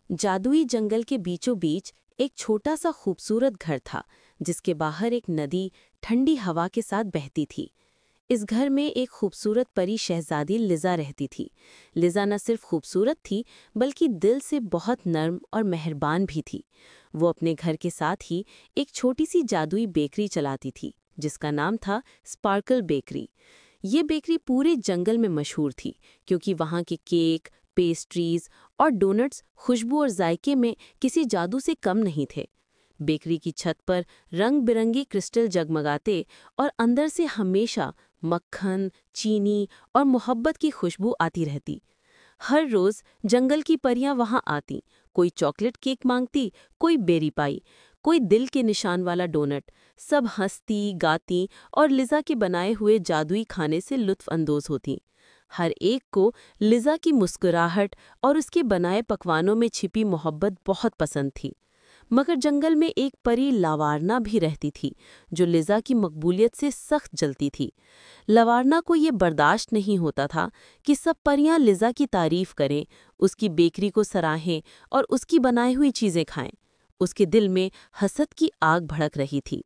जादुई जंगल के बीचों बीच एक छोटा सा खूबसूरत घर था जिसके बाहर एक नदी ठंडी हवा के साथ बहती थी। इस घर में एक खूबसूरत परी शहजादी लिजा रहती थी। लिजा न सिर्फ खूबसूरत थी बल्कि दिल से बहुत नर्म और मेहरबान भी थी। वो अपने घर के साथ ही एक छोटी सी जादुई बेकरी चलाती थी जिसका नाम था स्पार्कल बेकरी। ये बेकरी पूरे जंगल में मशहूर थी क्योंकि वहाँ के केक, पेस्ट्रीज और डोनट्स खुशबू और जायके में किसी जादू से कम नहीं थे। बेकरी की छत पर रंग बिरंगी क्रिस्टल जगमगाते और अंदर से हमेशा मक्खन, चीनी और मोहब्बत की खुशबू आती रहती। हर रोज जंगल की परियां वहां आती, कोई चॉकलेट केक मांगती, कोई बेरी पाई, कोई दिल के निशान वाला डोनट। सब हंसती, गाती और लिजा के बनाए हुए जादुई खाने से लुत्फ अंदोज होती। हर एक को लिजा की मुस्कुराहट और उसके बनाए पकवानों में छिपी मोहब्बत बहुत पसंद थी। मगर जंगल में एक परी लावारना भी रहती थी जो लिजा की मकबूलियत से सख्त जलती थी। लवारना को ये बर्दाश्त नहीं होता था कि सब परियां लिजा की तारीफ करें, उसकी बेकरी को सराहें और उसकी बनाई हुई चीजें खाएं। उसके दिल में हसद की आग भड़क रही थी।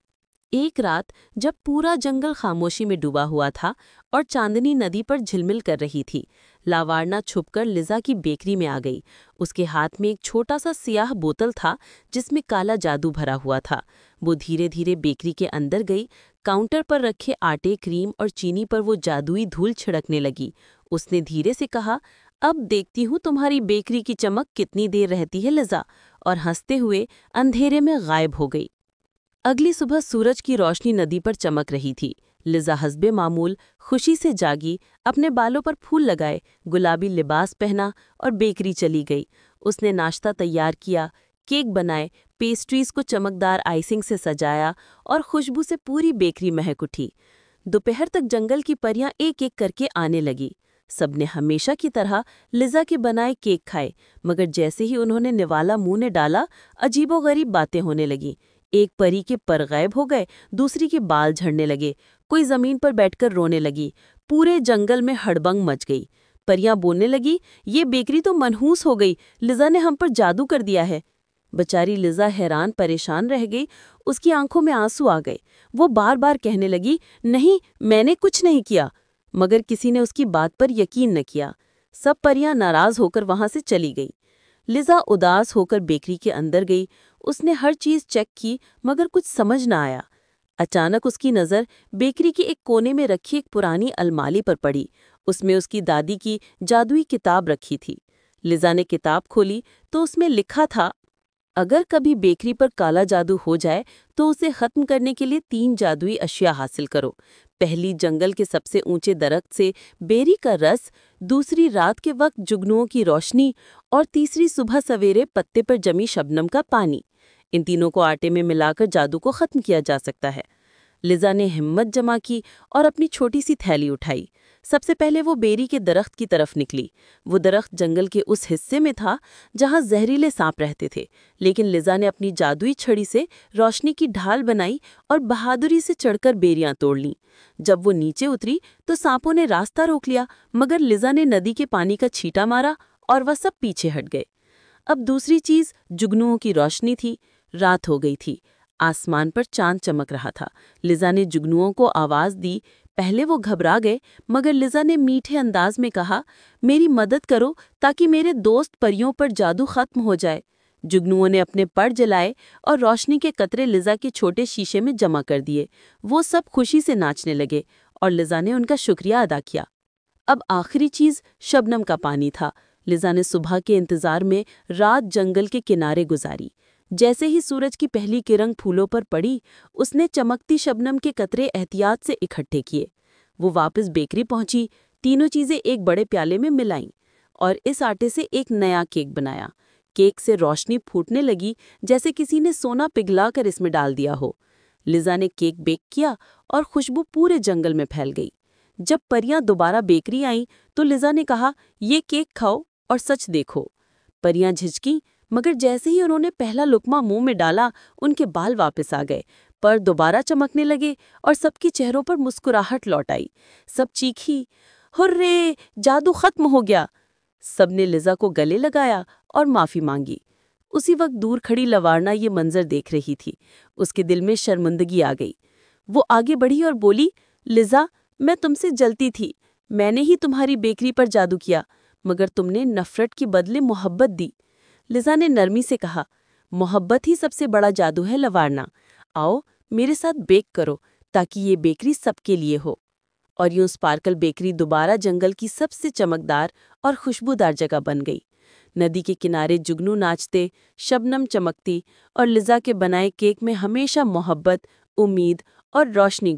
एक रात जब पूरा जंगल खामोशी में डूबा हुआ था और चांदनी नदी पर झिलमिल कर रही थी, लावारना छुपकर लिजा की बेकरी में आ गई। उसके हाथ में एक छोटा सा सियाह बोतल था जिसमें काला जादू भरा हुआ था। वो धीरे धीरे बेकरी के अंदर गई, काउंटर पर रखे आटे, क्रीम और चीनी पर वो जादुई धूल छिड़कने लगी। उसने धीरे से कहा, अब देखती हूँ तुम्हारी बेकरी की चमक कितनी देर रहती है लिजा, और हंसते हुए अंधेरे में गायब हो गई। अगली सुबह सूरज की रोशनी नदी पर चमक रही थी। लिजा हस्बे मामूल खुशी से जागी, अपने बालों पर फूल लगाए, गुलाबी लिबास पहना और बेकरी चली गई। उसने नाश्ता तैयार किया, केक बनाए, पेस्ट्रीज को चमकदार आइसिंग से सजाया और खुशबू से पूरी बेकरी महक उठी। दोपहर तक जंगल की परियां एक एक करके आने लगी। सबने हमेशा की तरह लिजा के बनाए केक खाए, मगर जैसे ही उन्होंने निवाला मुंह में डाला, अजीबोगरीब बातें होने लगीं। एक परी के पर गायब हो गए, दूसरी के बाल झड़ने लगे, कोई जमीन पर बैठकर रोने लगी। पूरे जंगल में हड़बंग मच गई। परियां बोलने लगी, ये बेकरी तो मनहूस हो गई, लिजा ने हम पर जादू कर दिया है। बेचारी लिजा हैरान परेशान रह गई, उसकी आंखों में आंसू आ गए। वो बार बार कहने लगी, नहीं, मैंने कुछ नहीं किया। मगर किसी ने उसकी बात पर यकीन न किया। सब परियां नाराज होकर वहां से चली गई। लिजा उदास होकर बेकरी के अंदर गई। उसने हर चीज चेक की मगर कुछ समझ न आया। अचानक उसकी नज़र बेकरी के एक कोने में रखी एक पुरानी अलमारी पर पड़ी। उसमें उसकी दादी की जादुई किताब रखी थी। लिजा ने किताब खोली तो उसमें लिखा था, अगर कभी बेकरी पर काला जादू हो जाए तो उसे खत्म करने के लिए 3 जादुई अशिया हासिल करो। पहली, जंगल के सबसे ऊंचे दरख्त से बेरी का रस, दूसरी, रात के वक्त जुगनुओं की रोशनी और तीसरी, सुबह सवेरे पत्ते पर जमी शबनम का पानी। इन तीनों को आटे में मिलाकर जादू को खत्म किया जा सकता है। लिजा ने हिम्मत जमा की और अपनी छोटी सी थैली उठाई। सबसे पहले वो बेरी के दरख्त की तरफ निकली। वो दरख्त जंगल के उस हिस्से में था जहां जहरीले सांप रहते थे, लेकिन लिजा ने अपनी जादुई छड़ी से रोशनी की ढाल बनाई और बहादुरी से चढ़कर बेरियां तोड़ लीं। जब वो नीचे उतरी तो सांपों ने रास्ता रोक लिया, मगर लिजा ने नदी के पानी का छींटा मारा और वह सब पीछे हट गए। अब दूसरी चीज जुगनुओं की रोशनी थी। रात हो गई थी, आसमान पर चांद चमक रहा था। लिजा ने जुगनुओं को आवाज दी। पहले वो घबरा गए, मगर लिजा ने मीठे अंदाज में कहा, मेरी मदद करो ताकि मेरे दोस्त परियों पर जादू खत्म हो जाए। जुगनुओं ने अपने पर जलाए और रोशनी के कतरे लिजा के छोटे शीशे में जमा कर दिए। वो सब खुशी से नाचने लगे और लिजा ने उनका शुक्रिया अदा किया। अब आखिरी चीज शबनम का पानी था। लिजा ने सुबह के इंतजार में रात जंगल के किनारे गुजारी। जैसे ही सूरज की पहली किरण फूलों पर पड़ी, उसने चमकती शबनम के कतरे एहतियात से इकट्ठे किए। वो वापस बेकरी पहुंची, तीनों चीजें एक बड़े प्याले में मिलाईं और इस आटे से एक नया केक बनाया। केक से रोशनी फूटने लगी जैसे किसी ने सोना पिघलाकर इसमें डाल दिया हो। लिजा ने केक बेक किया और खुशबू पूरे जंगल में फैल गई। जब परियां दोबारा बेकरी आईं तो लिजा ने कहा, ये केक खाओ और सच देखो। परियां झिझकीं, मगर जैसे ही उन्होंने पहला लुकमा मुंह में डाला, उनके बाल वापस आ गए, पर दोबारा चमकने लगे और सबके चेहरों पर मुस्कुराहट लौट आई। सब चीखी, हुर्रे, जादू खत्म हो गया। सबने लिजा को गले लगाया और माफी मांगी। اسی وقت دور کھڑی لوارنا یہ منظر دیکھ رہی تھی۔ اس کے دل میں شرمندگی آ گئی۔ وہ آگے بڑھی اور بولی، لزا، میں تم سے جلتی تھی، میں نے ہی تمہاری بیکری پر جادو کیا، مگر تم نے نفرت کی بدلے محبت دی۔ لزا نے نرمی سے کہا، محبت ہی سب سے بڑا جادو ہے لوارنا، آؤ میرے ساتھ بیک کرو تاکہ یہ بیکری سب کے لیے ہو۔ اور یوں اسپارکل بیکری دوبارہ جنگل کی سب سے چمکدار اور خوشبودار جگہ بن گئی۔ ندی کے کنارے جگنو ناچتے، شبنم چمکتی، اور لزا کے بنائے کیک میں ہمیشہ محبت، امید اور روشنی